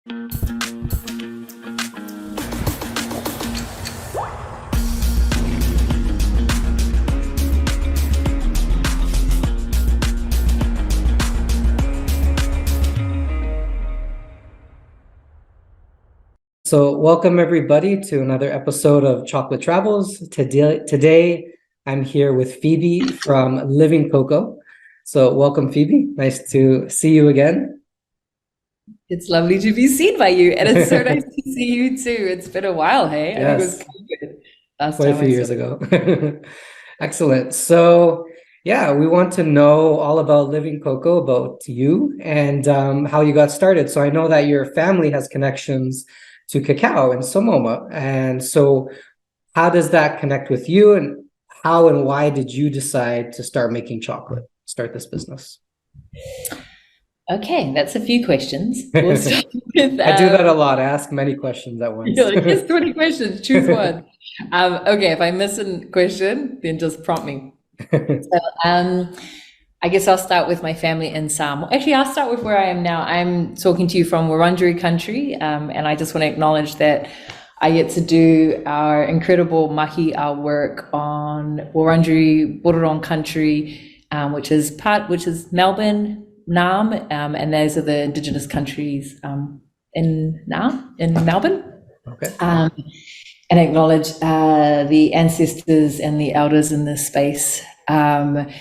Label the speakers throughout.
Speaker 1: So welcome everybody to another episode of Chocolate Travels. Today I'm here with Phoebe from Living Koko. So welcome Phoebe, nice to see you again.
Speaker 2: It's lovely to be seen by you, and it's so nice to see you too. It's been a while, hey? I think it was
Speaker 1: Yes,
Speaker 2: COVID last
Speaker 1: quite a
Speaker 2: time
Speaker 1: few
Speaker 2: I saw
Speaker 1: years ago. Excellent. So yeah, we want to know all about Living Koko, about you and how you got started. So I know that your family has connections to cacao in Samoa. And so how does that connect with you, and how and why did you decide to start making chocolate, start this business?
Speaker 2: Okay, that's a few questions. We'll start with
Speaker 1: I do that a lot. I ask many questions at once.
Speaker 2: you're like, here's 20 questions, choose one. Okay, if I miss a question, then just prompt me. So I guess I'll start with my family in Samoa. Actually, I'll start with where I am now. I'm talking to you from Wurundjeri country, and I just want to acknowledge that I get to do our incredible mahi, our work on Wurundjeri Boorong country, which is Melbourne, Nam, and those are the Indigenous countries in Melbourne.
Speaker 1: Okay.
Speaker 2: And acknowledge the ancestors and the elders in this space. And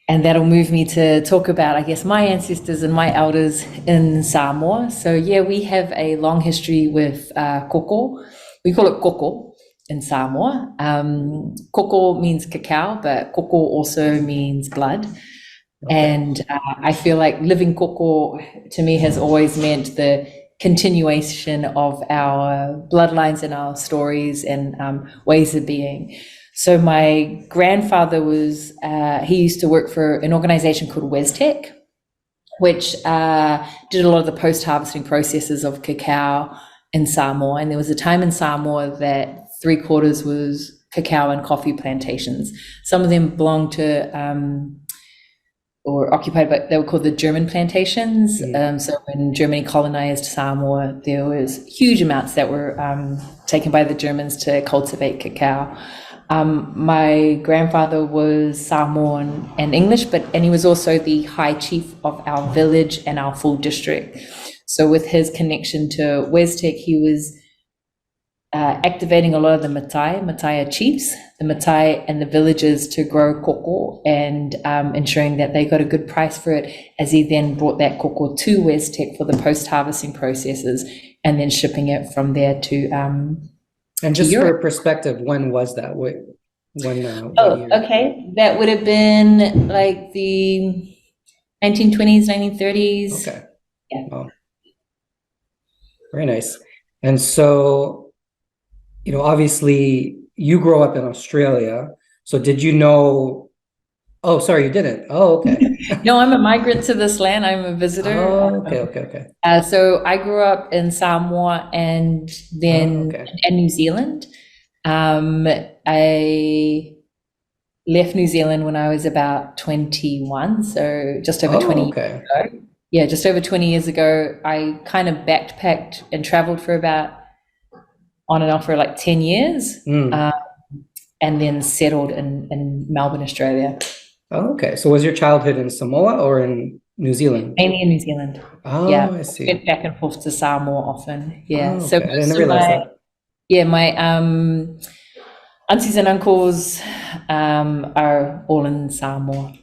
Speaker 2: that'll move me to talk about, I guess, my ancestors and my elders in Samoa. So yeah, we have a long history with koko. We call it koko in Samoa. Koko means cacao, but koko also means blood. Okay. And I feel like living koko to me has always meant the continuation of our bloodlines and our stories and ways of being. So my grandfather was, he used to work for an organization called WesTech, which did a lot of the post-harvesting processes of cacao in Samoa. And there was a time in Samoa that 3/4 was cacao and coffee plantations. Some of them belonged to, or occupied, but they were called the German plantations. So when Germany colonized Samoa, there was huge amounts that were taken by the Germans to cultivate cacao. My grandfather was Samoan and English, and he was also the high chief of our village and our full district. So with his connection to WesTech, he was activating a lot of the Matai chiefs, the Matai and the villagers to grow koko and ensuring that they got a good price for it, as he then brought that koko to WesTech for the post-harvesting processes and then shipping it from there to
Speaker 1: and just for perspective, when was that? What year?
Speaker 2: Okay. That would have been like the 1920s, 1930s.
Speaker 1: Okay.
Speaker 2: Yeah.
Speaker 1: Wow. Very nice. And so, obviously you grew up in Australia. So did you know? Oh, sorry, you didn't. Oh, okay.
Speaker 2: No, I'm a migrant to this land. I'm a visitor.
Speaker 1: Oh, okay.
Speaker 2: So I grew up in Samoa and then in New Zealand. I left New Zealand when I was about 21, so just over 20 years ago. Yeah, just over 20 years ago, I kind of backpacked and traveled for about on and off for like 10 years, and then settled in Melbourne, Australia.
Speaker 1: Oh, okay. So was your childhood in Samoa or in New Zealand?
Speaker 2: Mainly in New Zealand.
Speaker 1: Oh,
Speaker 2: yeah.
Speaker 1: I see.
Speaker 2: Went back and forth to Samoa often. Yeah.
Speaker 1: Oh, okay.
Speaker 2: So
Speaker 1: I didn't realize that.
Speaker 2: Yeah, my aunties and uncles are all in Samoa.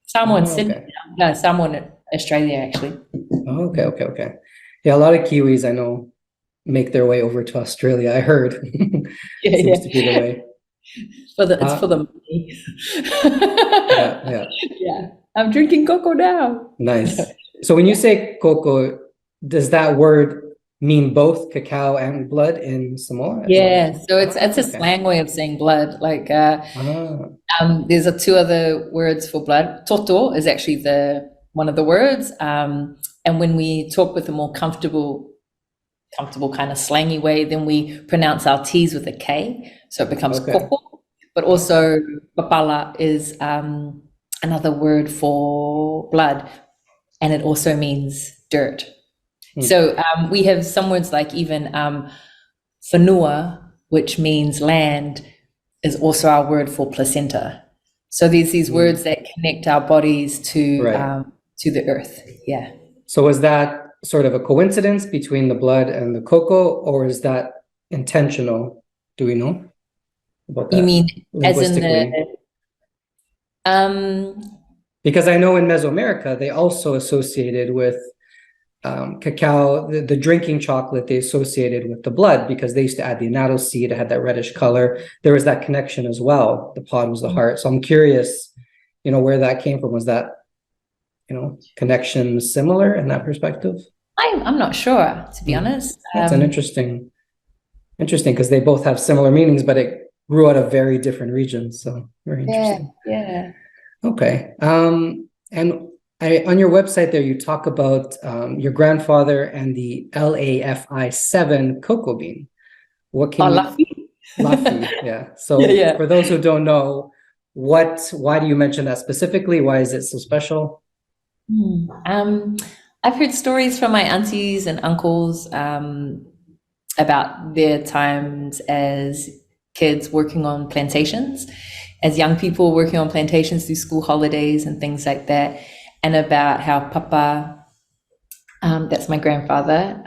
Speaker 2: Samoa and Sydney.
Speaker 1: Okay.
Speaker 2: No, Samoa and Australia, actually.
Speaker 1: Oh, okay. Yeah, a lot of Kiwis I know make their way over to Australia, I heard. Seems to be the way.
Speaker 2: It's for the money.
Speaker 1: Yeah.
Speaker 2: I'm drinking cocoa now.
Speaker 1: Nice. So when you say cocoa, does that word mean both cacao and blood in Samoa?
Speaker 2: Yeah, so it's a slang way of saying blood. Like there's two other words for blood. Toto is actually one of the words. And when we talk with a more comfortable kind of slangy way, then we pronounce our T's with a K, so it becomes koko. But also papala is another word for blood, and it also means dirt. So we have some words like even whanua, which means land, is also our word for placenta. So there's these words that connect our bodies to the earth. Yeah.
Speaker 1: So was that sort of a coincidence between the blood and the cocoa, or is that intentional? Do we know about that?
Speaker 2: You mean as in
Speaker 1: linguistically?
Speaker 2: the
Speaker 1: Because I know in Mesoamerica, they also associated with cacao, the drinking chocolate, they associated with the blood because they used to add the annatto seed. It had that reddish color. There was that connection as well. The pod was the heart. So I'm curious, where that came from. Was that, connection similar in that perspective?
Speaker 2: I'm not sure, to be honest.
Speaker 1: That's an interesting because they both have similar meanings, but it grew out of very different regions. So very interesting.
Speaker 2: Yeah.
Speaker 1: Okay. And on your website there, you talk about your grandfather and the LAFI 7 cocoa bean. What can
Speaker 2: Laffy?
Speaker 1: Laffy, yeah. So for those who don't know, why do you mention that specifically? Why is it so special?
Speaker 2: I've heard stories from my aunties and uncles about their times as kids working on plantations, as young people working on plantations through school holidays and things like that, and about how Papa, that's my grandfather,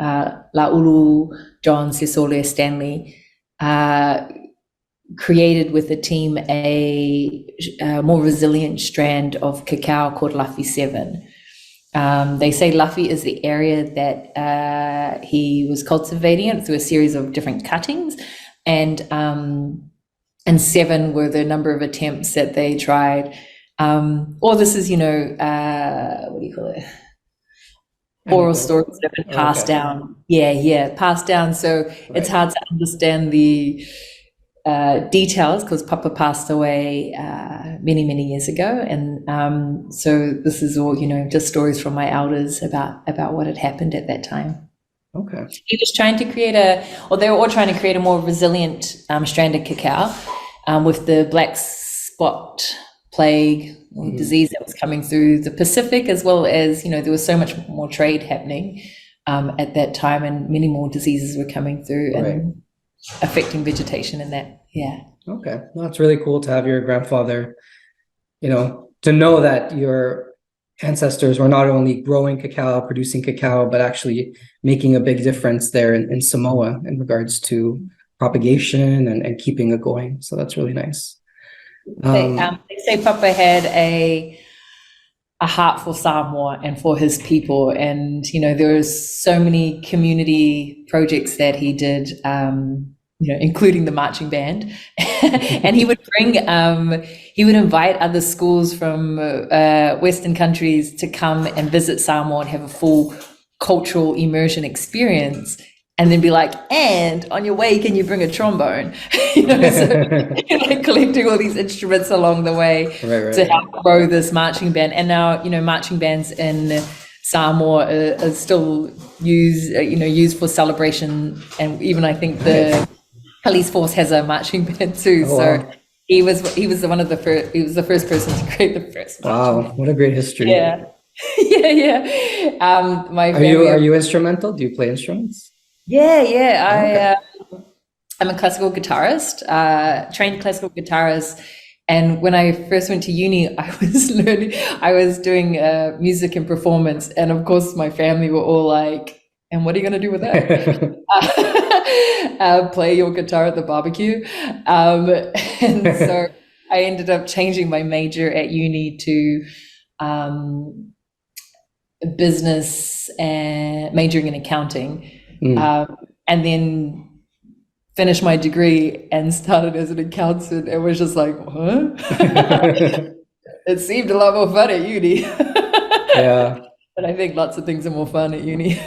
Speaker 2: Laulu John Sisole Stanley, created with the team a more resilient strand of cacao called Laffy 7. They say Laffy is the area that he was cultivating it through a series of different cuttings, and 7 were the number of attempts that they tried. Or this is, what do you call it? Oral stories that have been passed down. Yeah, passed down. So it's hard to understand the details because Papa passed away many, many years ago. And so this is all, just stories from my elders about what had happened at that time.
Speaker 1: Okay.
Speaker 2: He was trying to create they were all trying to create a more resilient strand of cacao with the black spot plague or disease that was coming through the Pacific, as well as, there was so much more trade happening at that time, and many more diseases were coming through and affecting vegetation and that. Yeah.
Speaker 1: Okay. Well, that's really cool to have your grandfather, to know that your ancestors were not only growing cacao, producing cacao, but actually making a big difference there in Samoa in regards to propagation and keeping it going. So that's really nice.
Speaker 2: They say Papa had a heart for Samoa and for his people, and there was so many community projects that he did, including the marching band, and he would invite other schools from Western countries to come and visit Samoa and have a full cultural immersion experience. And then be like, and on your way, can you bring a trombone? So collecting all these instruments along the way to help grow this marching band. And now, marching bands in Samoa are still used for celebration. And even I think the police force has a marching band too.
Speaker 1: Wow.
Speaker 2: He was the first person to create the first.
Speaker 1: Wow, what a great history!
Speaker 2: Yeah. My
Speaker 1: family. Are you instrumental? Do you play instruments?
Speaker 2: Yeah. I'm a classical guitarist, trained classical guitarist. And when I first went to uni, I was doing music and performance. And of course, my family were all like, and what are you going to do with that? Play your guitar at the barbecue. And so I ended up changing my major at uni to business and majoring in accounting. And then finished my degree and started as an accountant. It was just like, huh? It seemed a lot more fun at uni.
Speaker 1: Yeah.
Speaker 2: But I think lots of things are more fun at uni.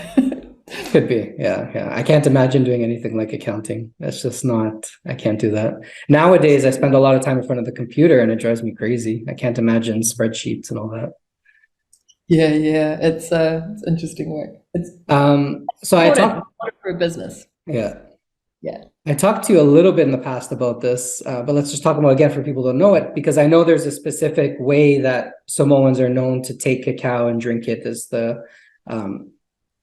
Speaker 1: Could be. Yeah. I can't imagine doing anything like accounting. That's just not, I can't do that. Nowadays, I spend a lot of time in front of the computer and it drives me crazy. I can't imagine spreadsheets and all that.
Speaker 2: Yeah. It's interesting work. It's
Speaker 1: so I talked
Speaker 2: for a business.
Speaker 1: Yeah.
Speaker 2: Yeah.
Speaker 1: I talked to you a little bit in the past about this, but let's just talk about it again for people who don't know it, because I know there's a specific way that Samoans are known to take cacao and drink it. There's the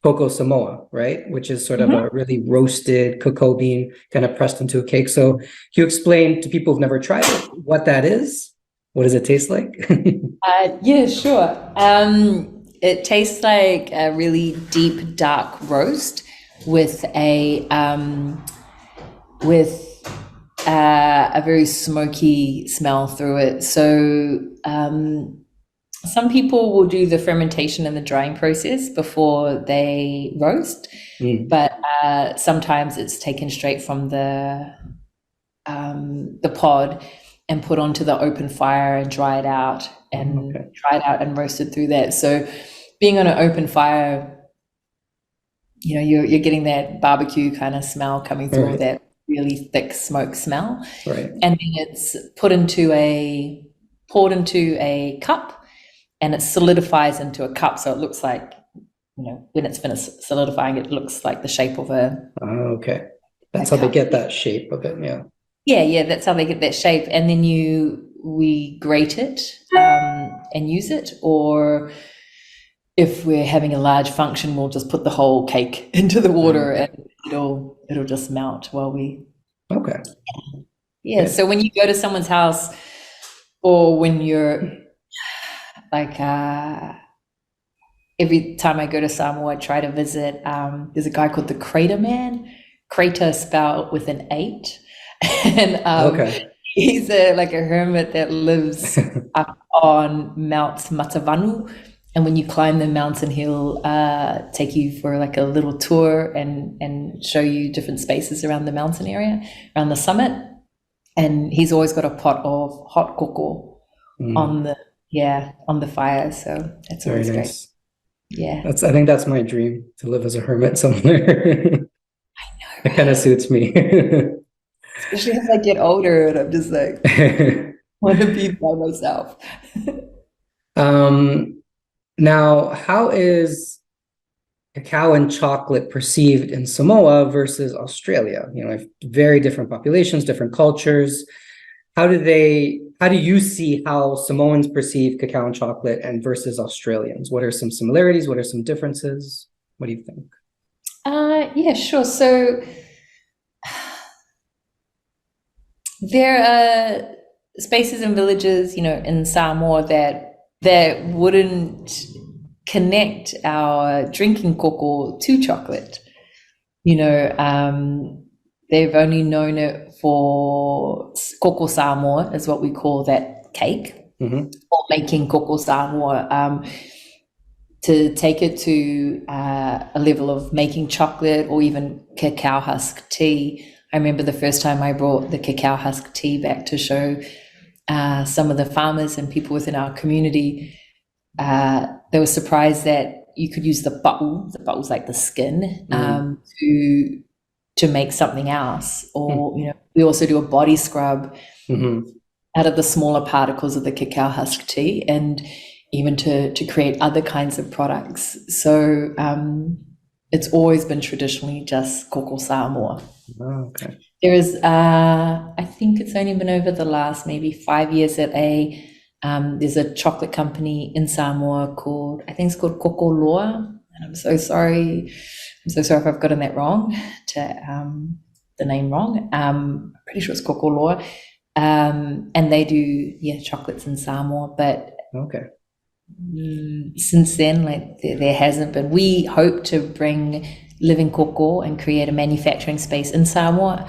Speaker 1: cocoa Samoa, right? Which is sort of a really roasted cocoa bean kind of pressed into a cake. So can you explain to people who've never tried it what that is? What does it taste like?
Speaker 2: Yeah, sure. It tastes like a really deep, dark roast with a very smoky smell through it. So some people will do the fermentation and the drying process before they roast, but sometimes it's taken straight from the pod and put onto the open fire and dry it out and roasted through that. So being on an open fire, you know, you're getting that barbecue kind of smell coming through, that really thick smoke smell.
Speaker 1: Right.
Speaker 2: And then it's poured into a cup, and it solidifies into a cup. So it looks like, you know, when it's finished solidifying, it looks like the shape of a
Speaker 1: okay. That's how they get that shape of it, yeah.
Speaker 2: Yeah, that's how they get that shape. And then we grate it and use it, or if we're having a large function, we'll just put the whole cake into the water and it'll just melt while we.
Speaker 1: Okay.
Speaker 2: Yeah. So when you go to someone's house, or when you're like, every time I go to Samoa, I try to visit. There's a guy called the Crater Man. Crater spelled with an 8, and he's like a hermit that lives up on Mount Matavanu. And when you climb the mountain, he'll take you for like a little tour and show you different spaces around the mountain area, around the summit. And he's always got a pot of hot cocoa on the fire. So that's always
Speaker 1: very nice.
Speaker 2: Great. Yeah.
Speaker 1: I think that's my dream, to live as a hermit somewhere.
Speaker 2: I know.
Speaker 1: It kind of suits me.
Speaker 2: Especially as I get older and I'm just like, want to be by myself.
Speaker 1: Now, how is cacao and chocolate perceived in Samoa versus Australia? You know, very different populations, different cultures. How do you see how Samoans perceive cacao and chocolate and versus Australians? What are some similarities? What are some differences? What do you think?
Speaker 2: Yeah, sure. So there are spaces and villages, you know, in Samoa that wouldn't connect our drinking koko to chocolate. You know, they've only known it for koko Samoa, is what we call that cake, or making koko Samoa. To take it to a level of making chocolate or even cacao husk tea. I remember the first time I brought the cacao husk tea back to show some of the farmers and people within our community. They were surprised that you could use the ba'u's like the skin, to make something else. Or, you know, we also do a body scrub out of the smaller particles of the cacao husk tea, and even to create other kinds of products. So it's always been traditionally just koko Samoa.
Speaker 1: Oh, okay.
Speaker 2: There is, I think it's only been over the last maybe 5 years that there's a chocolate company in Samoa called, I think it's called Kokoa. And I'm so sorry if I've gotten that wrong, the name wrong. I'm pretty sure it's Kokoa. And they do, chocolates in Samoa, but
Speaker 1: okay.
Speaker 2: Since then, like there hasn't been. We hope to bring Living Koko and create a manufacturing space in Samoa.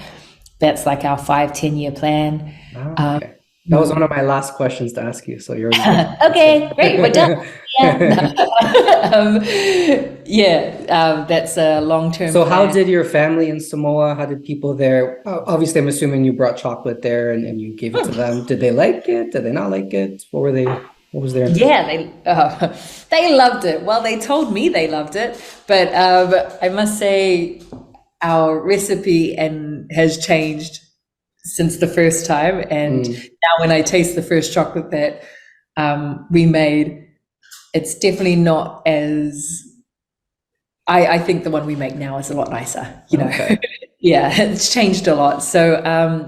Speaker 2: That's like our 5-10 year plan.
Speaker 1: Oh, okay. That was one of my last questions to ask you. So you're
Speaker 2: okay, great, we're done. That's a long-term.
Speaker 1: So
Speaker 2: plan.
Speaker 1: how did your family in Samoa? How did people there? Obviously, I'm assuming you brought chocolate there and you gave it to them. Did they like it? Did they not like it? What were they? What was their?
Speaker 2: Yeah, they loved it. Well, they told me they loved it, but I must say our recipe has changed since the first time. And now when I taste the first chocolate that we made, it's definitely not as. I think the one we make now is a lot nicer. You know, okay. Yeah, it's changed a lot. So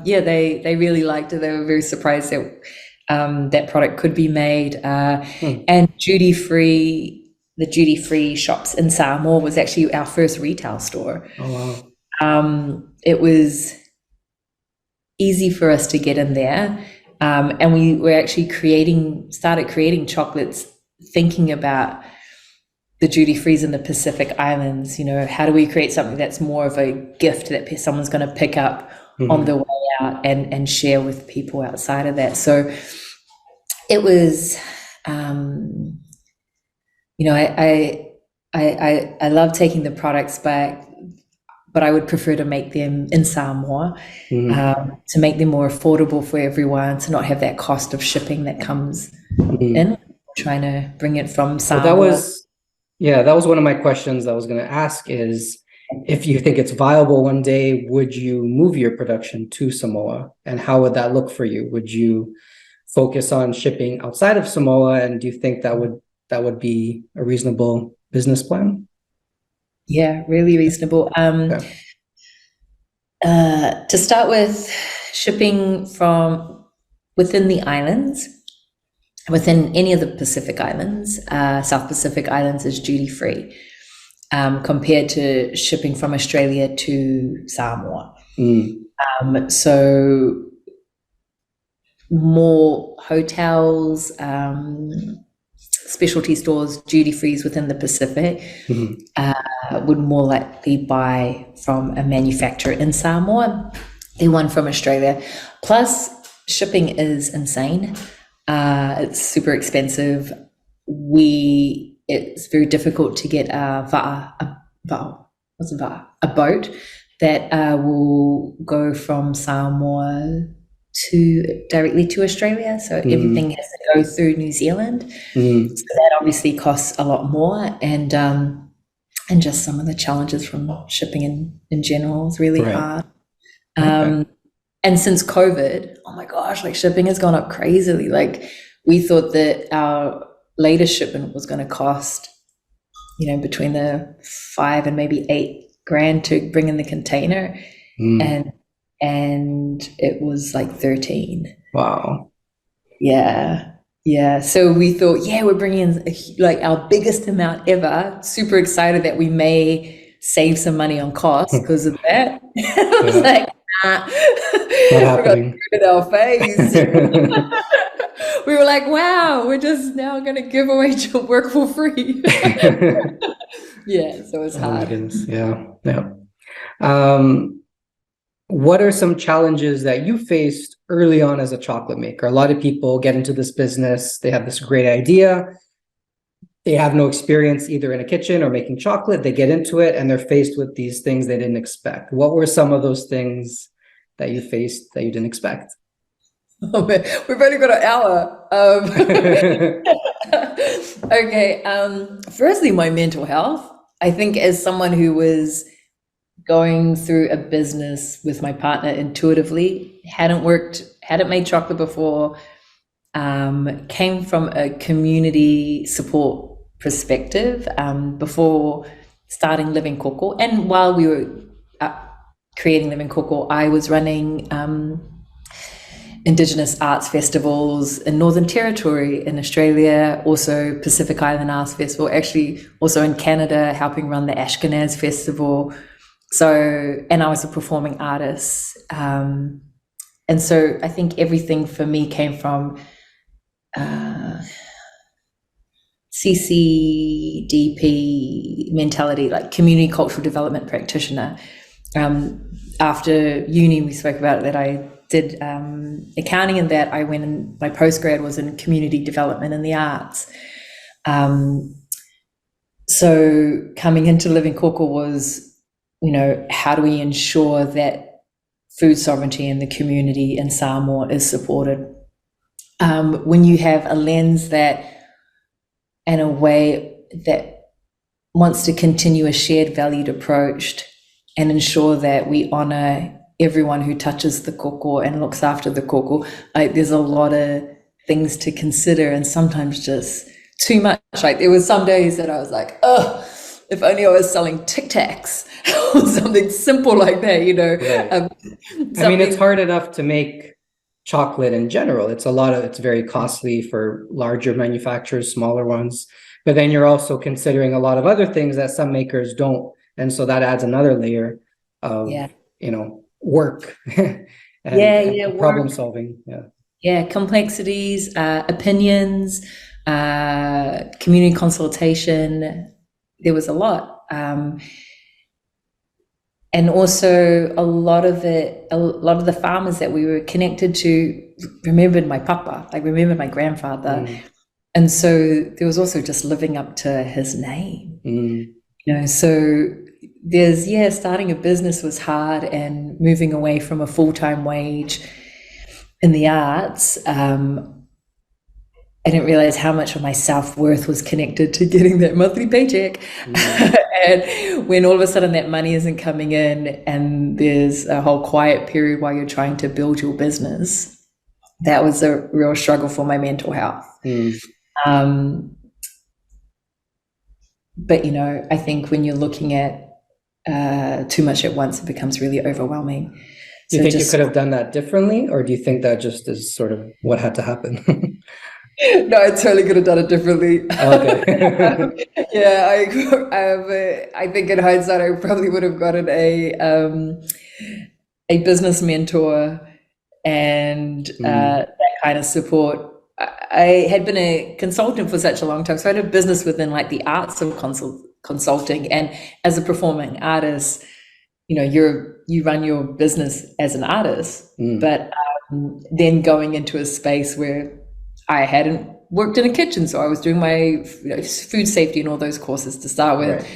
Speaker 2: they really liked it. They were very surprised that. That product could be made and duty-free the duty-free shops in Samoa was actually our first retail store.
Speaker 1: Oh, wow.
Speaker 2: It was easy for us to get in there. And we were actually started creating chocolates, thinking about the duty frees in the Pacific Islands. You know, how do we create something that's more of a gift that someone's going to pick up on the way out and share with people outside of that? So it was, you know, I love taking the products back, but I would prefer to make them in Samoa, to make them more affordable for everyone, to not have that cost of shipping that comes in. Trying to bring it from Samoa.
Speaker 1: Well, that was one of my questions I was going to ask is, if you think it's viable one day, would you move your production to Samoa? And how would that look for you? Would you focus on shipping outside of Samoa? And do you think that would be a reasonable business plan?
Speaker 2: Yeah, really reasonable. To start with, shipping from within the islands, within any of the Pacific Islands, South Pacific Islands is duty free, compared to shipping from Australia to Samoa. So more hotels, specialty stores, duty frees within the Pacific would more likely buy from a manufacturer in Samoa than one from Australia. Plus, shipping is insane. It's super expensive. It's very difficult to get a boat that will go from Samoa directly to Australia. So everything has to go through New Zealand. So that obviously costs a lot more, and just some of the challenges from shipping in general is really hard. And since COVID, oh my gosh, like shipping has gone up crazily. Like we thought that our latest shipment was going to cost, you know, between the $5,000 and maybe $8,000 to bring in the container, and it was like 13.
Speaker 1: Wow.
Speaker 2: Yeah. So we thought, we're bringing in like our biggest amount ever. Super excited that we may save some money on costs because of that. I was like, we're going to put it in our face. We were like, wow, we're just now going to give away work for free. So it's hard.
Speaker 1: My goodness. Yeah. What are some challenges that you faced early on as a chocolate maker? A lot of people get into this business, they have this great idea, they have no experience either in a kitchen or making chocolate, they get into it and they're faced with these things they didn't expect. What were some of those things that you faced that you didn't expect?
Speaker 2: Oh man, we've only got an hour. Okay, firstly, my mental health. I think as someone who was going through a business with my partner intuitively, hadn't made chocolate before, came from a community support perspective before starting Living Koko. And while we were creating Living Koko, I was running Indigenous arts festivals in Northern Territory in Australia, also Pacific Island Arts Festival, actually also in Canada, helping run the Ashkenaz Festival. So, and I was a performing artist. And so I think everything for me came from CCDP mentality, like community cultural development practitioner. After uni, we spoke about it, that I did accounting, and that I went and my postgrad was in community development in the arts. So coming into Living Koko was, you know, how do we ensure that food sovereignty in the community in Samoa is supported? When you have a lens that, and a way that wants to continue a shared valued approach and ensure that we honor everyone who touches the koko and looks after the koko, like there's a lot of things to consider, and sometimes just too much. Like there was some days that I was like, oh, if only I was selling Tic Tacs or something simple like that, you know.
Speaker 1: Right. I mean, it's hard enough to make chocolate in general. It's very costly for larger manufacturers, smaller ones. but then you're also considering a lot of other things that some makers don't. And so that adds another layer of, work and problem solving.
Speaker 2: Yeah, complexities, opinions, community consultation. There was a lot. And also a lot of the farmers that we were connected to remembered my papa, like remembered my grandfather. And so there was also just living up to his name. So there's, starting a business was hard, and moving away from a full-time wage in the arts, I didn't realize how much of my self-worth was connected to getting that monthly paycheck. And when all of a sudden that money isn't coming in and there's a whole quiet period while you're trying to build your business, that was a real struggle for my mental health. But, I think when you're looking at too much at once, it becomes really overwhelming.
Speaker 1: Do you think you could have done that differently, or do you think that just is sort of what had to happen?
Speaker 2: No, I totally could have done it differently.
Speaker 1: Okay.
Speaker 2: I think in hindsight, I probably would have gotten a business mentor and that kind of support. I had been a consultant for such a long time, so I had a business within like the arts of consulting, and as a performing artist, you run your business as an artist, but then going into a space where I hadn't worked in a kitchen, so I was doing my food safety and all those courses to start with,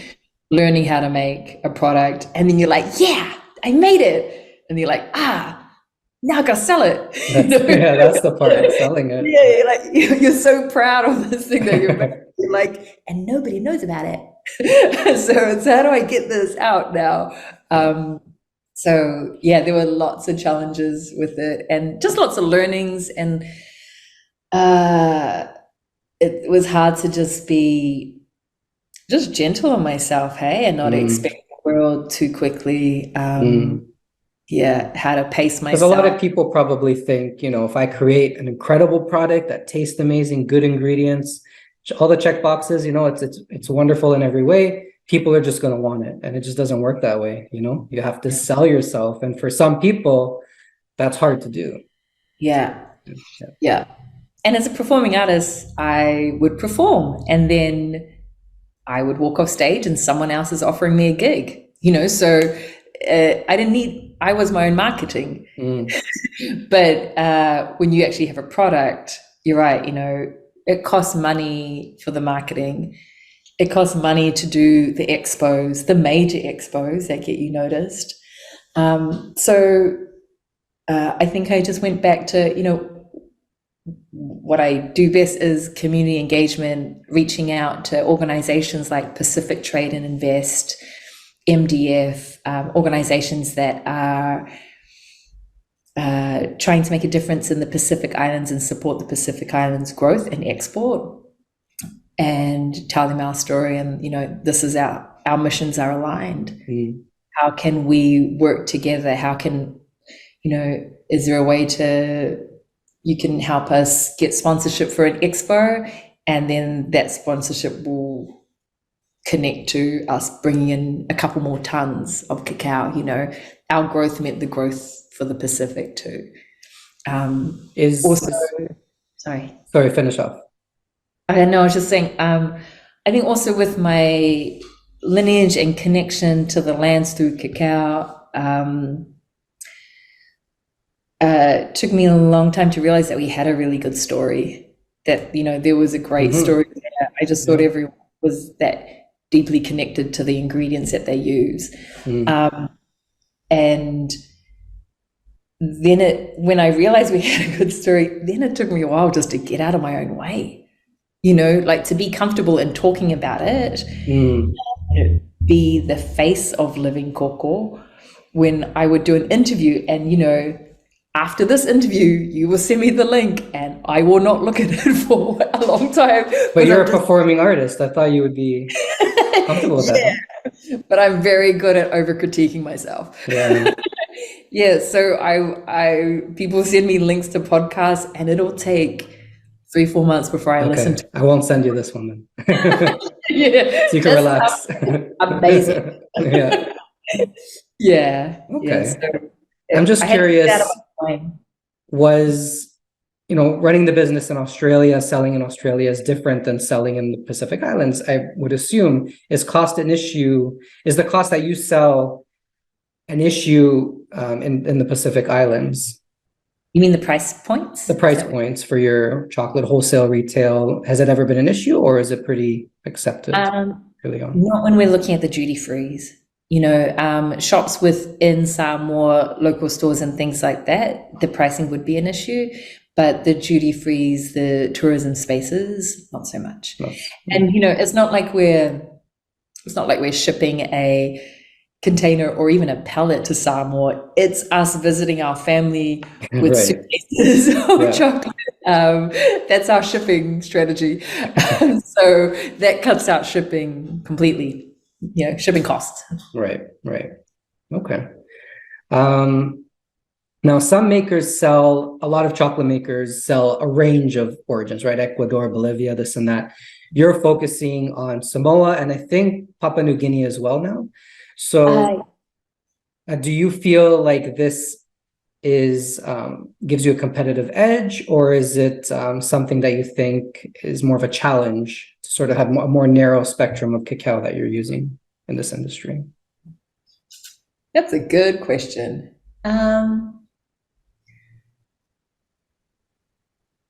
Speaker 2: learning how to make a product, and then you're like, yeah, I made it, and you're like, now I gotta sell it.
Speaker 1: That's the part of selling it.
Speaker 2: You're so proud of this thing that you're making, and nobody knows about it. So it's how do I get this out now? So there were lots of challenges with it, and just lots of learnings, and it was hard to just be gentle on myself, and not expect the world too quickly. How to pace myself.
Speaker 1: Because a lot of people probably think, if I create an incredible product that tastes amazing, good ingredients, all the check boxes, it's wonderful in every way, people are just going to want it. And it just doesn't work that way. You have to sell yourself. And for some people, that's hard to do.
Speaker 2: Yeah. And as a performing artist, I would perform, and then I would walk off stage and someone else is offering me a gig, so I was my own marketing. But when you actually have a product, you're right, it costs money for the marketing. It costs money to do the expos, the major expos that get you noticed. So I think I just went back to, what I do best is community engagement, reaching out to organizations like Pacific Trade and Invest, MDF, organizations that are trying to make a difference in the Pacific Islands and support the Pacific Islands growth and export, and tell them our story. And, this is our missions are aligned. How can we work together? How can, is there a way you can help us get sponsorship for an expo, and then that sponsorship will connect to us bringing in a couple more tons of cacao. Our growth meant the growth for the Pacific too. Sorry,
Speaker 1: finish off.
Speaker 2: I know, I was just saying, I think also with my lineage and connection to the lands through cacao, it took me a long time to realize that we had a really good story, that, there was a great story there. I just thought everyone was that deeply connected to the ingredients that they use. And then when I realized we had a good story, then it took me a while just to get out of my own way, to be comfortable in talking about it, be the face of Living Koko. When I would do an interview, and after this interview, you will send me the link, and I will not look at it for a long time.
Speaker 1: But you're a performing artist. I thought you would be comfortable with that.
Speaker 2: But I'm very good at over critiquing myself. So I people send me links to podcasts, and it'll take 3-4 months before I listen
Speaker 1: Okay,
Speaker 2: to
Speaker 1: I won't send you this one then.
Speaker 2: yeah,
Speaker 1: So you can
Speaker 2: just
Speaker 1: relax.
Speaker 2: amazing.
Speaker 1: Yeah.
Speaker 2: Yeah. So
Speaker 1: Okay. I'm just
Speaker 2: I had to get it out of
Speaker 1: curious,
Speaker 2: my mind.
Speaker 1: was, running the business in Australia, selling in Australia is different than selling in the Pacific Islands, I would assume. Is cost an issue? Is the cost that you sell an issue in the Pacific Islands?
Speaker 2: You mean the price points?
Speaker 1: The
Speaker 2: Is
Speaker 1: price
Speaker 2: that what
Speaker 1: points for your chocolate wholesale retail, has it ever been an issue, or is it pretty accepted early on?
Speaker 2: not when we're looking at the duty frees. Shops within Samoa, local stores and things like that, the pricing would be an issue, but the duty frees, the tourism spaces, not so much.
Speaker 1: No.
Speaker 2: And it's not like we're shipping a container or even a pallet to Samoa. It's us visiting our family with
Speaker 1: Right.
Speaker 2: suitcases of
Speaker 1: Yeah.
Speaker 2: chocolate. That's our shipping strategy. So that cuts out shipping completely, shipping costs.
Speaker 1: Right. Okay. Now some makers sell, a lot of chocolate makers sell a range of origins, right? Ecuador, Bolivia, this and that. You're focusing on Samoa and I think Papua New Guinea as well now. So do you feel like this is gives you a competitive edge, or is it something that you think is more of a challenge to sort of have a more narrow spectrum of cacao that you're using in this industry?
Speaker 2: That's a good question.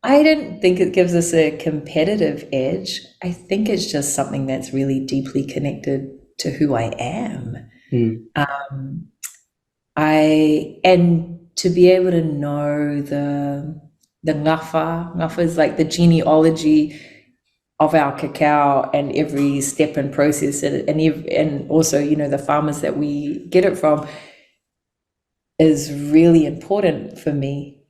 Speaker 2: I don't think it gives us a competitive edge. I think it's just something that's really deeply connected to who I am. And to be able to know the ngafa is like the genealogy of our cacao and every step and process, and also the farmers that we get it from is really important for me.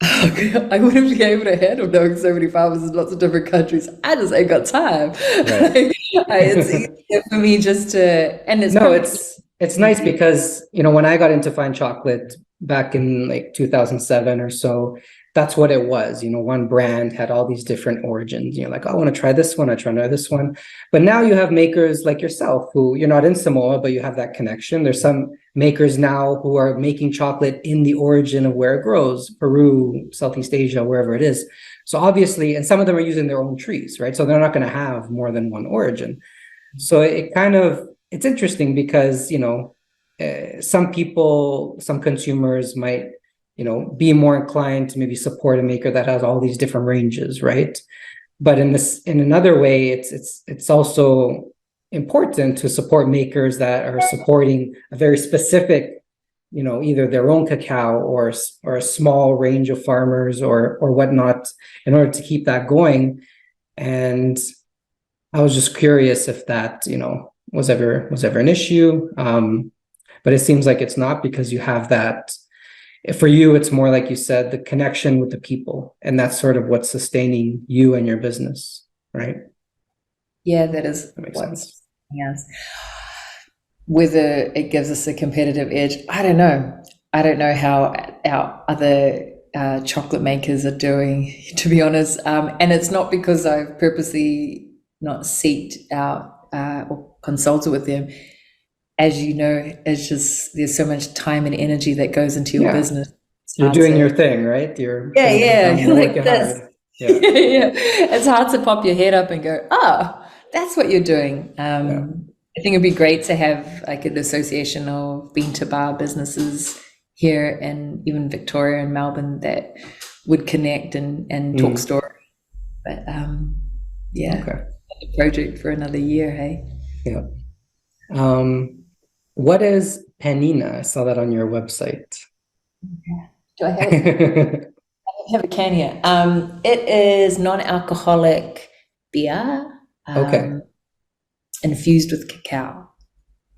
Speaker 2: I wouldn't be able to handle knowing so many farmers in lots of different countries. I just ain't got time.
Speaker 1: Right.
Speaker 2: It's easier for me just to, and
Speaker 1: it's nice because when I got into fine chocolate back in like 2007 or so, that's what it was. One brand had all these different origins. You're like, oh, I want to try this one, I try this one. But now you have makers like yourself who you're not in Samoa, but you have that connection. There's some makers now who are making chocolate in the origin of where it grows, Peru, Southeast Asia, wherever it is. So obviously, and some of them are using their own trees, right? So they're not going to have more than one origin. So it's interesting because, some people, some consumers might, be more inclined to maybe support a maker that has all these different ranges, right? But in another way, it's also important to support makers that are supporting a very specific, either their own cacao or a small range of farmers or whatnot, in order to keep that going. And I was just curious if that, was ever an issue. But it seems like it's not, because you have that. For you, it's more like you said, the connection with the people, and that's sort of what's sustaining you and your business, right?
Speaker 2: Yeah, that
Speaker 1: makes sense.
Speaker 2: Yes. Whether it gives us a competitive edge, I don't know. I don't know how our other chocolate makers are doing, to be honest. And it's not because I've purposely not seeked out or consulted with them. As you know, it's just there's so much time and energy that goes into your business.
Speaker 1: You're doing your thing, right?
Speaker 2: You're like this.
Speaker 1: Hard. Yeah.
Speaker 2: It's hard to pop your head up and go, oh, that's what you're doing. I think it'd be great to have like an association of bean to bar businesses here and even Victoria and Melbourne that would connect and talk story. But a project for another year, hey?
Speaker 1: Yeah. What is Penina? I saw that on your website.
Speaker 2: Do I have it? I have a can here. It is non-alcoholic beer. Infused with cacao.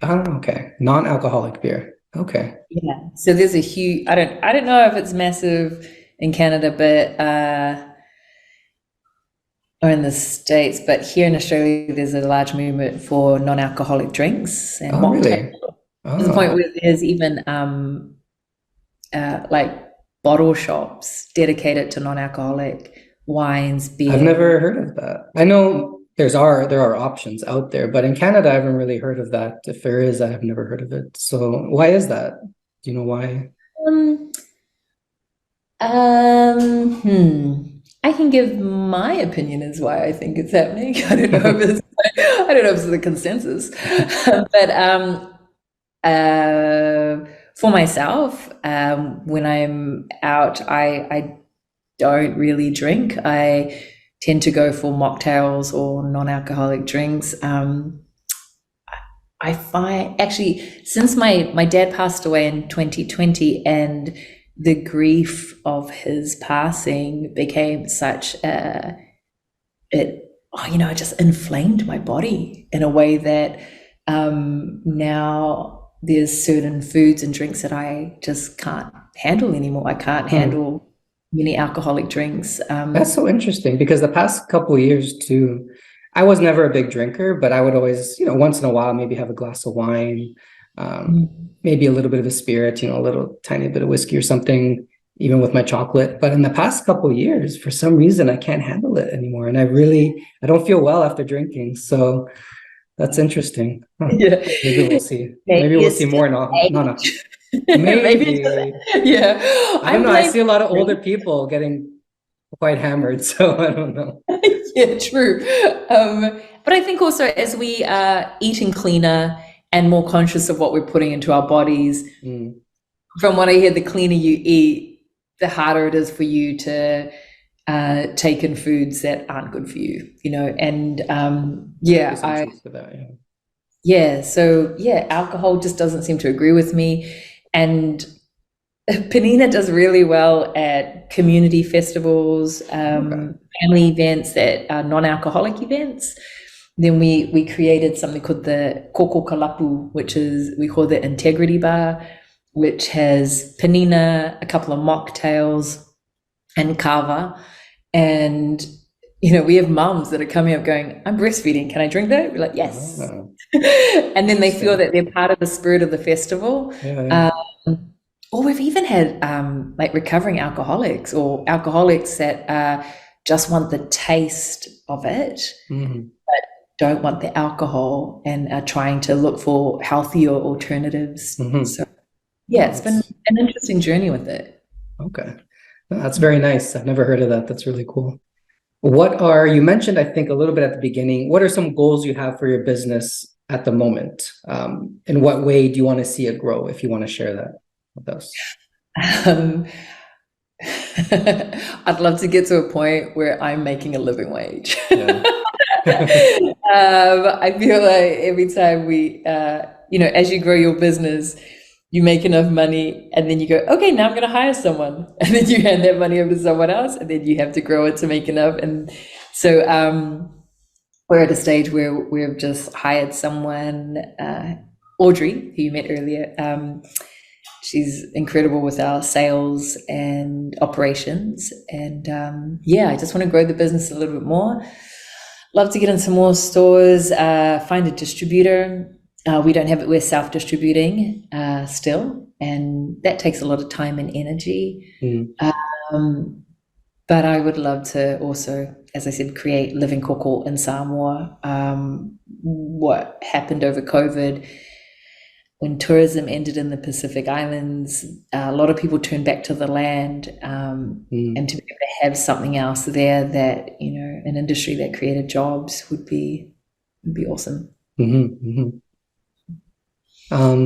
Speaker 1: Oh, okay. Non-alcoholic beer. Okay.
Speaker 2: Yeah. So there's a huge, I don't know if it's massive in Canada, but or in the States, but here in Australia, there's a large movement for non-alcoholic drinks and
Speaker 1: mocktails.
Speaker 2: Really? To the point where there's even like bottle shops dedicated to non-alcoholic wines,
Speaker 1: I've
Speaker 2: beer.
Speaker 1: never heard of that. I know there are options out there, but in Canada, I haven't really heard of that. If there is, I have never heard of it. So why is that? Do you know why?
Speaker 2: Um, I can give my opinion as why I think it's happening. I don't know if it's the consensus, but for myself, when I'm out, I don't really drink. I tend to go for mocktails or non-alcoholic drinks. I find actually since my dad passed away in 2020 and the grief of his passing became such it it just inflamed my body in a way that now there's certain foods and drinks that I just can't handle anymore. I can't handle many alcoholic drinks.
Speaker 1: That's so interesting because the past couple of years too, I was never a big drinker, but I would always, once in a while, maybe have a glass of wine, maybe a little bit of a spirit, a little tiny bit of whiskey or something, even with my chocolate. But in the past couple of years, for some reason, I can't handle it anymore. And I don't feel well after drinking. So that's interesting. Huh.
Speaker 2: Yeah.
Speaker 1: Maybe we'll see. Maybe
Speaker 2: Maybe
Speaker 1: we'll
Speaker 2: it's
Speaker 1: see more. No.
Speaker 2: maybe
Speaker 1: Maybe.
Speaker 2: yeah.
Speaker 1: I don't know. I see a lot of older people getting quite hammered, so I don't know.
Speaker 2: Yeah, true. But I think also as we are eating cleaner and more conscious of what we're putting into our bodies, from what I hear, the cleaner you eat, the harder it is for you to take in foods that aren't good for you, and alcohol just doesn't seem to agree with me. And Penina does really well at community festivals, family events that are non-alcoholic events. Then we created something called the Kokoa, which is, we call the Integrity Bar, which has Penina, a couple of mocktails, and kava. And, we have mums that are coming up going, I'm breastfeeding, can I drink that? We're like, yes. Oh. And then they feel that they're part of the spirit of the festival. Or we've even had like recovering alcoholics or alcoholics that just want the taste of it, but don't want the alcohol and are trying to look for healthier alternatives. So it's been an interesting journey with it.
Speaker 1: Okay. That's very nice. I've never heard of that. That's really cool. You mentioned, I think a little bit at the beginning, what are some goals you have for your business at the moment? In what way do you want to see it grow, if you want to share that with us?
Speaker 2: I'd love to get to a point where I'm making a living wage.
Speaker 1: Yeah.
Speaker 2: I feel like every time we, as you grow your business, you make enough money and then you go, okay, now I'm going to hire someone. And then you hand that money over to someone else and then you have to grow it to make enough. And so we're at a stage where we've just hired someone, Audrey, who you met earlier. She's incredible with our sales and operations. And I just want to grow the business a little bit more. Love to get into more stores, find a distributor. We don't have it. We're self-distributing still, and that takes a lot of time and energy. But I would love to also, as I said, create Living Koko in Samoa. What happened over COVID, when tourism ended in the Pacific Islands, a lot of people turned back to the land, and to be able to have something else there that, an industry that created jobs would be awesome.
Speaker 1: Let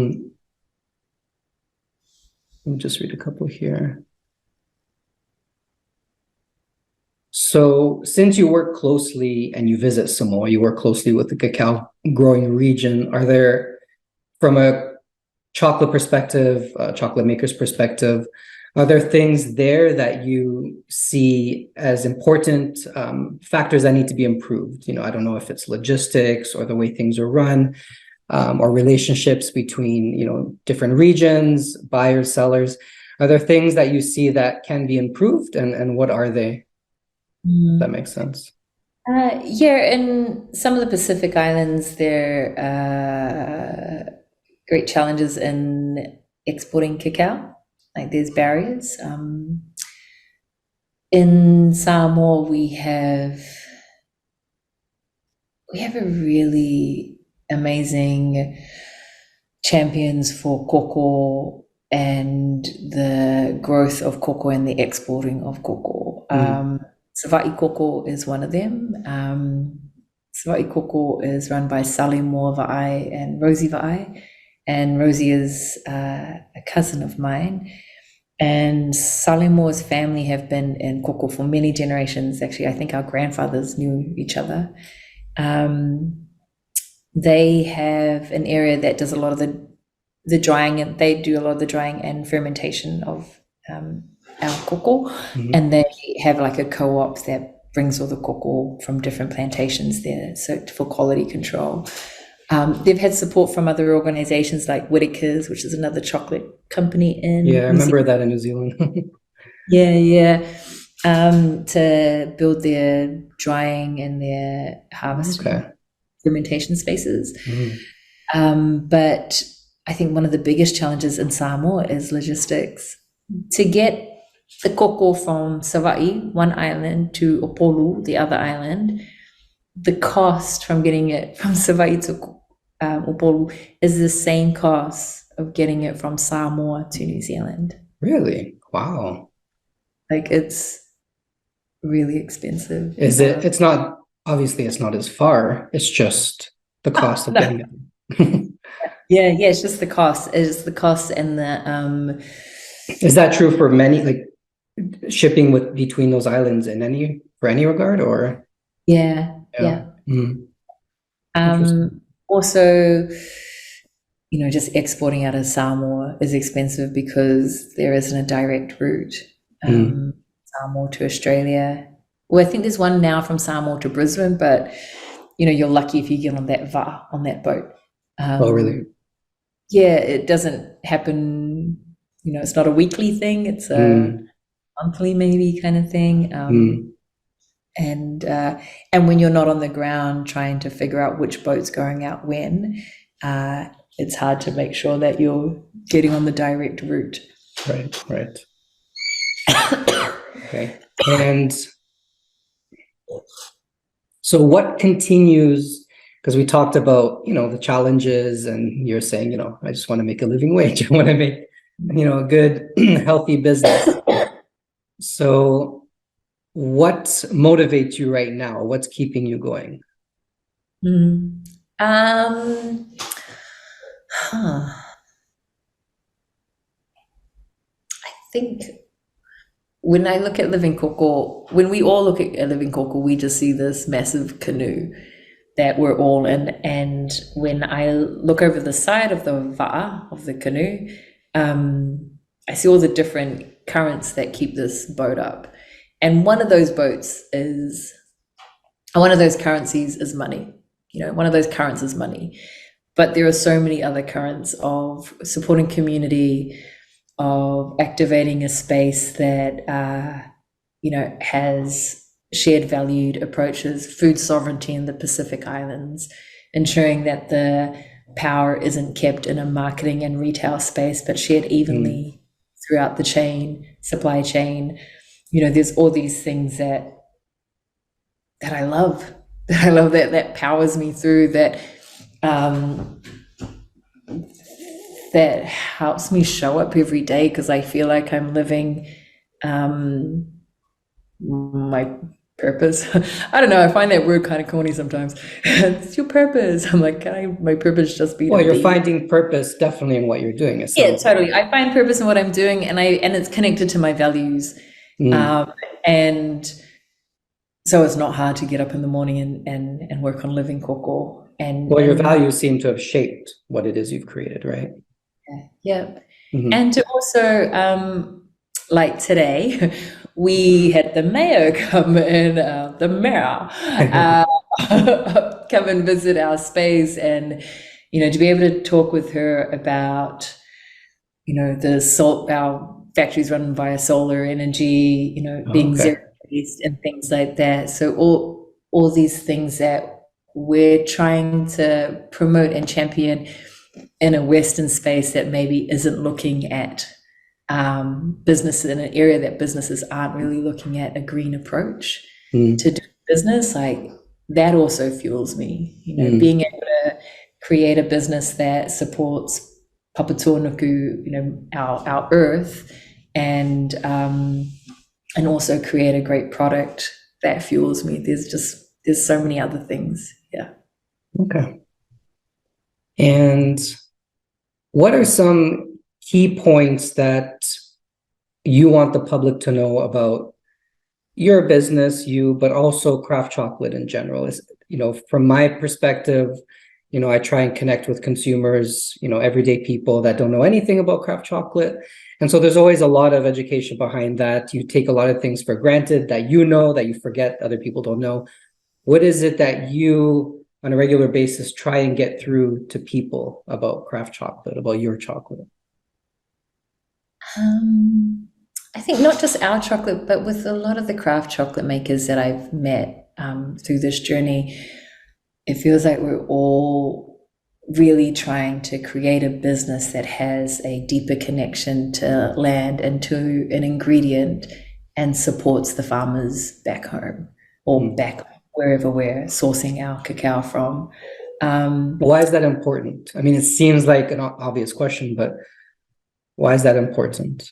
Speaker 1: me just read a couple here. So since you work closely and you visit Samoa, you work closely with the cacao growing region, are there, from a chocolate perspective, chocolate maker's perspective, are there things there that you see as important factors that need to be improved? I don't know if it's logistics or the way things are run, or relationships between, different regions, buyers, sellers. Are there things that you see that can be improved, and what are they? If that makes sense.
Speaker 2: In some of the Pacific Islands, there are great challenges in exporting cacao. like there's barriers. In Samoa, we have a really amazing champions for koko and the growth of koko and the exporting of koko. Savai Koko is one of them. Savai Koko is run by Samoa Va'ai and Rosie Va'ai, and Rosie is a cousin of mine. And Samoa's family have been in koko for many generations. Actually, I think our grandfathers knew each other. They have an area that does a lot of the drying, and they do a lot of the drying and fermentation of our koko, and they have like a co-op that brings all the koko from different plantations there, so for quality control. They've had support from other organizations like Whittaker's, which is another chocolate company in
Speaker 1: I remember that in New Zealand.
Speaker 2: To build their drying and their harvest fermentation spaces. But I think one of the biggest challenges in Samoa is logistics. To get the koko from Savai, one island, to Opolu, the other island, the cost from getting it from Savai to Opolu is the same cost of getting it from Samoa to New Zealand.
Speaker 1: Really? Wow.
Speaker 2: Like, it's really expensive.
Speaker 1: Is it? It's not, obviously it's not as far. It's just the cost of getting it.
Speaker 2: It's just the cost. It's the cost and the
Speaker 1: Is that true for many, like shipping between those islands in any regard, or?
Speaker 2: Also, just exporting out of Samoa is expensive because there isn't a direct route Samoa to Australia. Well, I think there's one now from Samoa to Brisbane, but you're lucky if you get on that boat.
Speaker 1: Oh, really?
Speaker 2: Yeah, it doesn't happen. It's not a weekly thing. It's a monthly maybe kind of thing. And when you're not on the ground trying to figure out which boat's going out when, it's hard to make sure that you're getting on the direct route.
Speaker 1: Right. Okay. And so what continues, because we talked about, the challenges, and you're saying, I just want to make a living wage. I want to make, a good, healthy business. So what motivates you right now? What's keeping you going?
Speaker 2: I think when I look at Living Koko, when we all look at Living Koko, we just see this massive canoe that we're all in. And when I look over the side of the va'a, of the canoe, I see all the different currents that keep this boat up. And one of those currencies is money. One of those currents is money. But there are so many other currents of supporting community, of activating a space that, has shared valued approaches, food sovereignty in the Pacific Islands, ensuring that the power isn't kept in a marketing and retail space, but shared evenly throughout the supply chain. There's all these things that I love, that powers me through, that helps me show up every day, because I feel like I'm living my purpose. I don't know, I find that word kind of corny sometimes. It's your purpose. I'm like, my purpose just be?
Speaker 1: Well, you're finding purpose definitely in what you're doing.
Speaker 2: Yeah, totally. I find purpose in what I'm doing, and it's connected to my values. And so it's not hard to get up in the morning and work on Living Koko.
Speaker 1: Your values seem to have shaped what it is you've created, right?
Speaker 2: Yeah. And to also, like today, we had the mayor come in, come and visit our space, and, to be able to talk with her about, our factories run via solar energy, being zero waste and things like that. So all these things that we're trying to promote and champion in a Western space that maybe isn't looking at business in an area that businesses aren't really looking at a green approach
Speaker 1: Mm,
Speaker 2: to do business, like that also fuels me,
Speaker 1: mm,
Speaker 2: being able to create a business that supports Papatūānuku, our earth, and also create a great product that fuels me. There's so many other things. Yeah.
Speaker 1: okay. And what are some key points that you want the public to know about your business, but also craft chocolate in general? Is, from my perspective, I try and connect with consumers, everyday people that don't know anything about craft chocolate. And so there's always a lot of education behind that. You take a lot of things for granted that that you forget other people don't know. What is it that you, on a regular basis, try and get through to people about craft chocolate, about your chocolate?
Speaker 2: I think not just our chocolate, but with a lot of the craft chocolate makers that I've met through this journey, it feels like we're all really trying to create a business that has a deeper connection to land and to an ingredient and supports the farmers back home or back wherever we're sourcing our cacao from.
Speaker 1: Why is that important? I mean, it seems like an obvious question, but why is that important?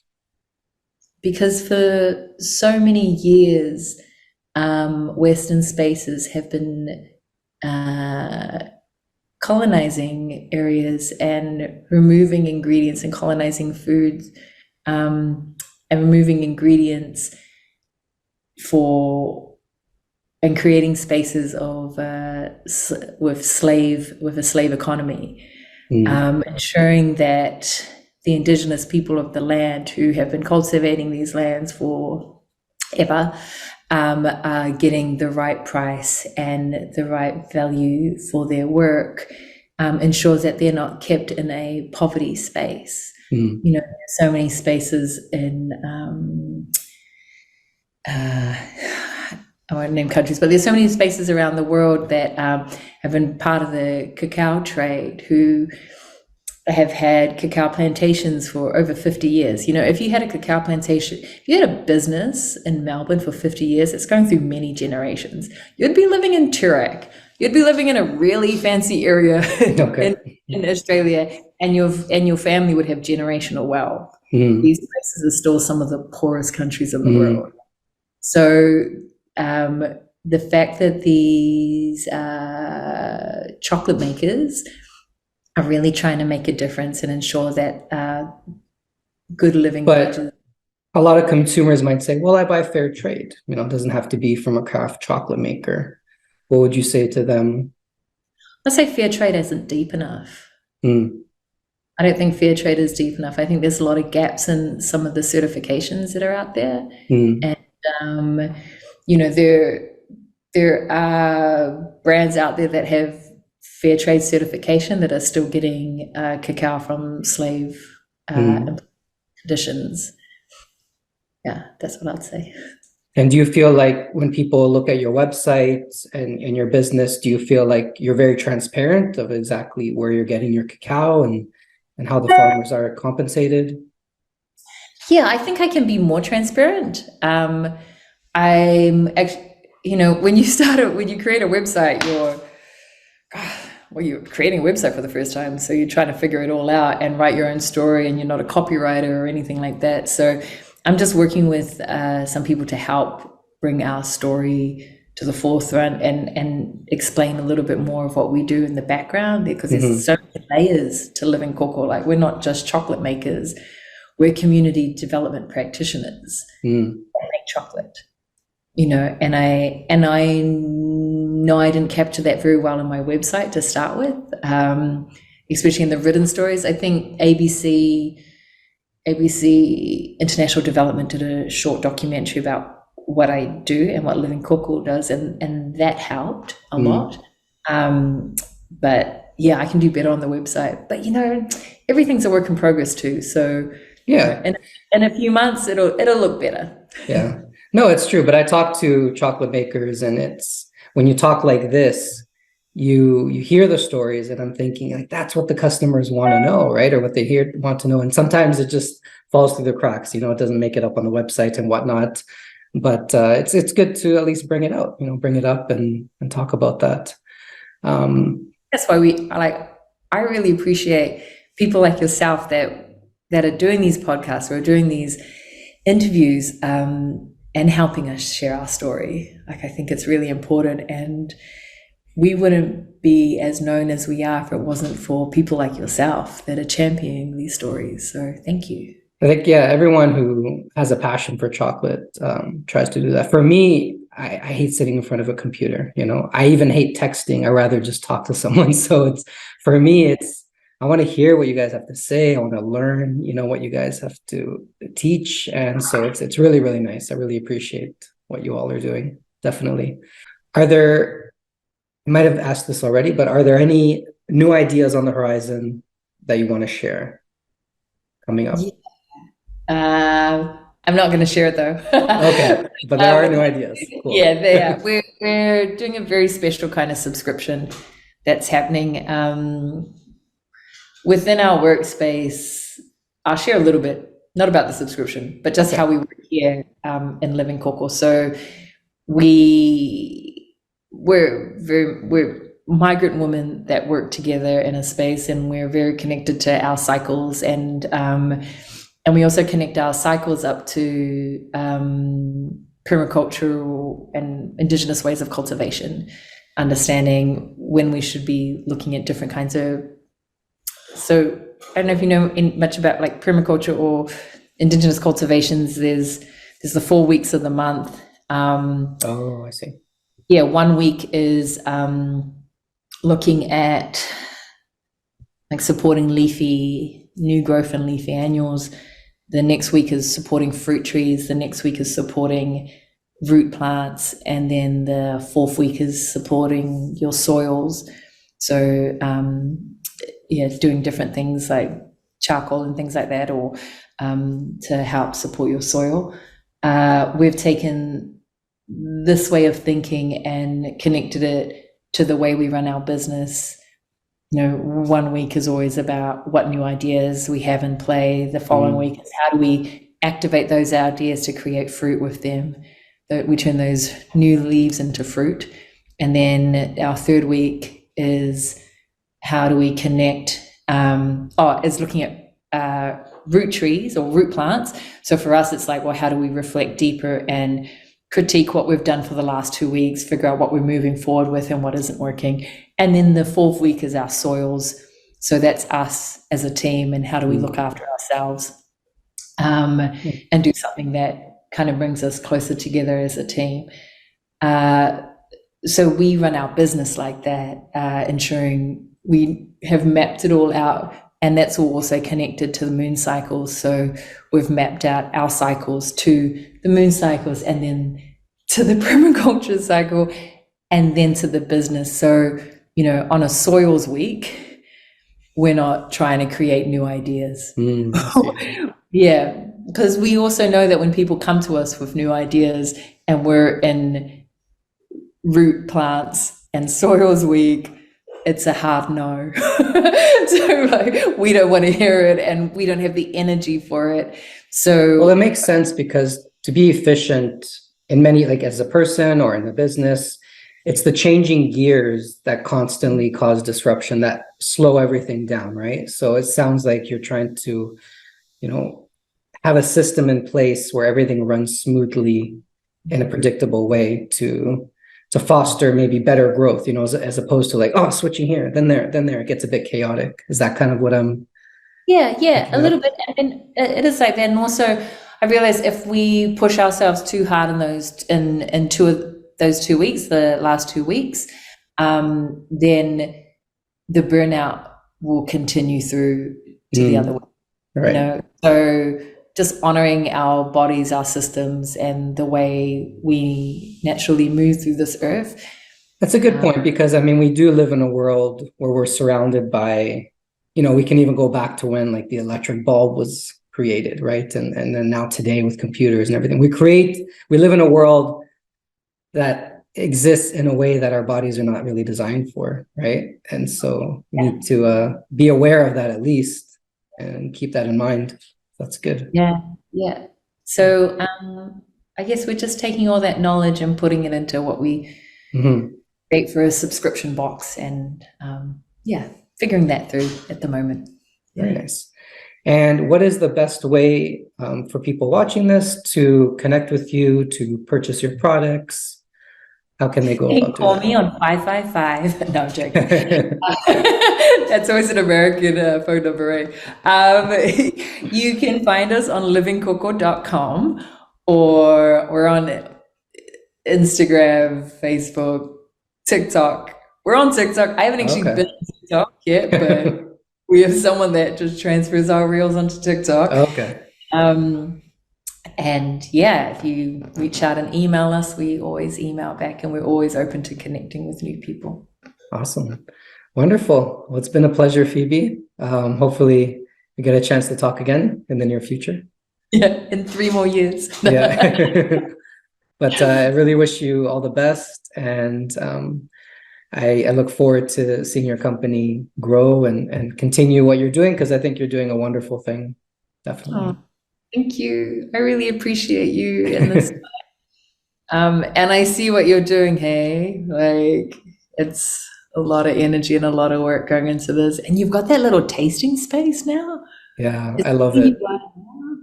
Speaker 2: Because for so many years, Western spaces have been colonizing areas and removing ingredients and colonizing foods, and removing ingredients and creating spaces of with a slave economy, ensuring that the indigenous people of the land who have been cultivating these lands for ever are getting the right price and the right value for their work, ensures that they're not kept in a poverty space. There's so many spaces in I won't name countries, but there's so many spaces around the world that have been part of the cacao trade who have had cacao plantations for over 50 years. If you had a cacao plantation, if you had a business in Melbourne for 50 years, it's going through many generations. You'd be living in Toorak. You'd be living in a really fancy area in Australia, and your family would have generational wealth. These places are still some of the poorest countries in the world. So the fact that these chocolate makers are really trying to make a difference and ensure that good living wages.
Speaker 1: A lot of consumers might say, well, I buy fair trade. It doesn't have to be from a craft chocolate maker. What would you say to them?
Speaker 2: I say fair trade isn't deep enough. I don't think fair trade is deep enough. I think there's a lot of gaps in some of the certifications that are out there. And, there are brands out there that have fair trade certification that are still getting cacao from slave conditions. Yeah, that's what I'd say.
Speaker 1: And do you feel like when people look at your website and your business, do you feel like you're very transparent of exactly where you're getting your cacao and how the farmers are compensated?
Speaker 2: Yeah, I think I can be more transparent. I'm actually, when you create a website, you're creating a website for the first time, so you're trying to figure it all out and write your own story, and you're not a copywriter or anything like that. So I'm just working with some people to help bring our story to the forefront and explain a little bit more of what we do in the background, because there's so many layers to Living Koko. Like, we're not just chocolate makers, we're community development practitioners that make chocolate. And I know I didn't capture that very well in my website to start with, especially in the written stories. I think ABC International Development did a short documentary about what I do and what Living Koko does, and that helped a lot. But yeah, I can do better on the website. But everything's a work in progress too. So
Speaker 1: yeah,
Speaker 2: in a few months it'll look better.
Speaker 1: Yeah. No, it's true. But I talk to chocolate makers, and it's when you talk like this, you hear the stories, and I'm thinking like that's what the customers want to know, right? Or what they want to know. And sometimes it just falls through the cracks, it doesn't make it up on the website and whatnot. But it's good to at least bring it out, bring it up and talk about that.
Speaker 2: That's why I really appreciate people like yourself that are doing these podcasts or doing these interviews, and helping us share our story. Like, I think it's really important, and we wouldn't be as known as we are if it wasn't for people like yourself that are championing these stories. So thank you.
Speaker 1: I think, yeah, everyone who has a passion for chocolate tries to do that. For me, I hate sitting in front of a computer. I even hate texting. I rather just talk to someone. So for me, I want to hear what you guys have to say. I want to learn, what you guys have to teach. And so it's really, really nice. I really appreciate what you all are doing. Definitely. I might have asked this already, but are there any new ideas on the horizon that you want to share coming up?
Speaker 2: I'm not going to share it though.
Speaker 1: Okay, but there are new ideas. Cool.
Speaker 2: Yeah, they are. We're doing a very special kind of subscription that's happening within our workspace. I'll share a little bit, not about the subscription, but just how we work here in Living Koko. So we're migrant women that work together in a space, and we're very connected to our cycles, and we also connect our cycles up to permacultural and indigenous ways of cultivation, understanding when we should be looking at different kinds of. So I don't know if you know much about like permaculture or indigenous cultivations. There's the 4 weeks of the month.
Speaker 1: Oh, I see.
Speaker 2: Yeah, 1 week is looking at like supporting new growth and leafy annuals. The next week is supporting fruit trees. The next week is supporting root plants. And then the 4th week is supporting your soils. So, doing different things like charcoal and things like that, or to help support your soil. We've taken this way of thinking and connected it to the way we run our business. 1 week is always about what new ideas we have in play. The following week is how do we activate those ideas to create fruit with them. We turn those new leaves into fruit. And then our 3rd week is how do we connect, is looking at root trees or root plants. So for us, it's like, well, how do we reflect deeper and critique what we've done for the last 2 weeks, figure out what we're moving forward with and what isn't working. And then the 4th week is our soils. So that's us as a team, and how do we look after ourselves and do something that kind of brings us closer together as a team. So we run our business like that, ensuring we have mapped it all out, and that's all also connected to the moon cycles. So we've mapped out our cycles to the moon cycles, and then to the permaculture cycle, and then to the business. So, on a soils week, we're not trying to create new ideas. Yeah, because we also know that when people come to us with new ideas and we're in root plants and soils week, it's a hard no. So we don't want to hear it, and we don't have the energy for it. So,
Speaker 1: well, it makes sense, because to be efficient in many, like as a person or in the business, it's the changing gears that constantly cause disruption, that slow everything down, right? So it sounds like you're trying to, have a system in place where everything runs smoothly in a predictable way to foster maybe better growth, as opposed to like, switching here, then there, it gets a bit chaotic. Is that kind of what I'm?
Speaker 2: Yeah, a little bit. And it is like that. And also I realize if we push ourselves too hard in those, in those 2 weeks, the last 2 weeks, then the burnout will continue through to the other way.
Speaker 1: Right.
Speaker 2: So just honoring our bodies, our systems, and the way we naturally move through this earth.
Speaker 1: That's a good point, because we do live in a world where we're surrounded by, we can even go back to when like the electric bulb was created, right? And then now today with computers and everything, we live in a world that exists in a way that our bodies are not really designed for, right? And so we need to be aware of that at least and keep that in mind. That's good.
Speaker 2: Yeah. So I guess we're just taking all that knowledge and putting it into what we create for a subscription box, and figuring that through at the moment.
Speaker 1: Very nice. And what is the best way for people watching this to connect with you, to purchase your products? How can they go about
Speaker 2: Call
Speaker 1: doing
Speaker 2: me on 555. No, I'm joking. That's always an American phone number, right? You can find us on livingkoko.com, or we're on Instagram, Facebook, TikTok. We're on TikTok. I haven't actually been on TikTok yet, but we have someone that just transfers our reels onto TikTok.
Speaker 1: Okay.
Speaker 2: And yeah, if you reach out and email us, we always email back, and we're always open to connecting with new people.
Speaker 1: Awesome. Wonderful. Well, it's been a pleasure, Phoebe. Hopefully we get a chance to talk again in the near future.
Speaker 2: Yeah, in 3 more years.
Speaker 1: Yeah. But I really wish you all the best. And I look forward to seeing your company grow and continue what you're doing, because I think you're doing a wonderful thing. Definitely.
Speaker 2: Oh, thank you. I really appreciate you in this. And I see what you're doing, hey? Like, it's a lot of energy and a lot of work going into this. And you've got that little tasting space now.
Speaker 1: Yeah, I love it.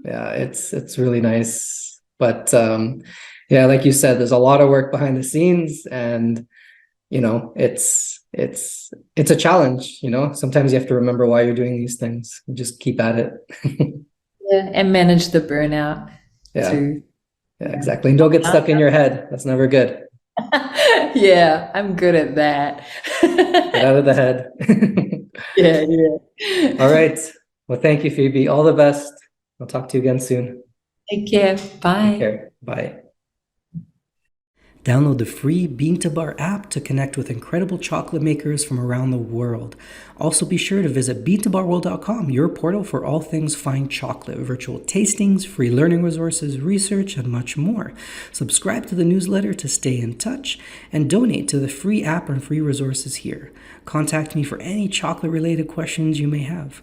Speaker 1: Yeah, it's really nice. But yeah, like you said, there's a lot of work behind the scenes, and it's a challenge. Sometimes you have to remember why you're doing these things and just keep at it.
Speaker 2: Yeah, and manage the burnout too.
Speaker 1: Yeah, exactly. And don't get stuck in your head. That's never good.
Speaker 2: Yeah, I'm good at that.
Speaker 1: Get out of the head.
Speaker 2: Yeah.
Speaker 1: All right. Well, thank you, Phoebe. All the best. I'll talk to you again soon.
Speaker 2: Take care. Bye.
Speaker 1: Take care. Bye. Download the free Bean to Bar app to connect with incredible chocolate makers from around the world. Also, be sure to visit beantobarworld.com, your portal for all things fine chocolate, virtual tastings, free learning resources, research, and much more. Subscribe to the newsletter to stay in touch, and donate to the free app and free resources here. Contact me for any chocolate-related questions you may have.